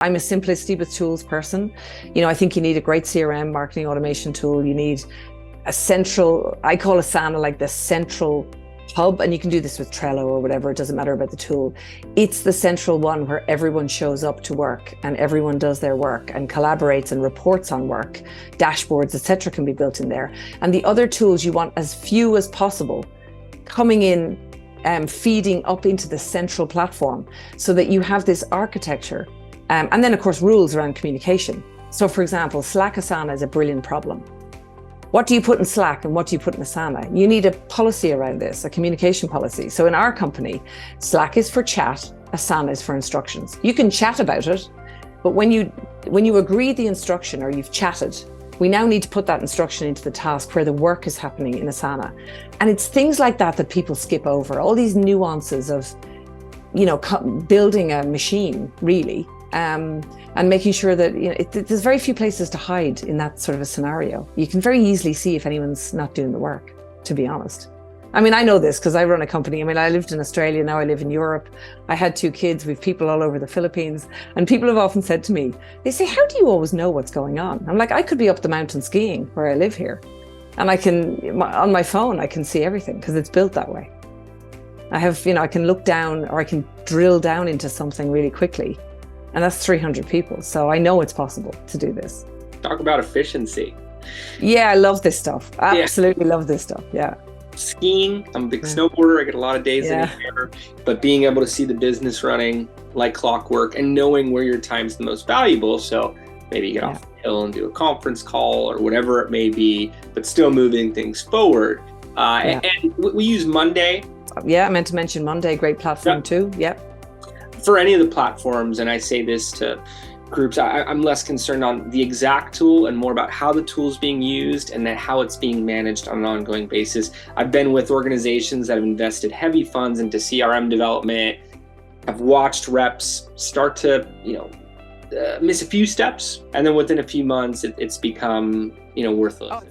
I'm a simplicity with tools person. I think you need a great CRM, marketing automation tool. You need a central, I call Asana like the central hub, and you can do this with Trello or whatever, it doesn't matter about the tool. It's the central one where everyone shows up to work and everyone does their work and collaborates and reports on work. Dashboards, etc. can be built in there. And the other tools you want as few as possible coming in, feeding up into the central platform so that you have this architecture. And then of course, rules around communication. So for example, Slack Asana is a brilliant problem. What do you put in Slack and what do you put in Asana? You need a policy around this, a communication policy. So in our company, Slack is for chat, Asana is for instructions. You can chat about it, but when you agree the instruction or you've chatted, we now need to put that instruction into the task where the work is happening in Asana. And it's things like that that people skip over, all these nuances of, building a machine, really. And making sure that there's very few places to hide in that sort of a scenario. You can very easily see if anyone's not doing the work, to be honest. I mean, I know this because I run a company. I mean, I lived in Australia, now I live in Europe. I had 2 kids, we've people all over the Philippines, and people have often said to me, they say, how do you always know what's going on? I'm like, I could be up the mountain skiing where I live here, and on my phone, I can see everything because it's built that way. I have, I can look down or I can drill down into something really quickly. And that's 300 people. So I know it's possible to do this. Talk about efficiency. Yeah, I love this stuff. Absolutely love this stuff. Yeah. Skiing, I'm a big snowboarder. I get a lot of days in here, but being able to see the business running like clockwork and knowing where your time's the most valuable. So maybe you get off the hill and do a conference call or whatever it may be, but still moving things forward. And we use Monday. Yeah, I meant to mention Monday, great platform too. Yep. For any of the platforms, and I say this to groups, I'm less concerned on the exact tool and more about how the tool is being used and then how it's being managed on an ongoing basis. I've been with organizations that have invested heavy funds into CRM development. I've watched reps start to, miss a few steps, and then within a few months, it's become, worthless.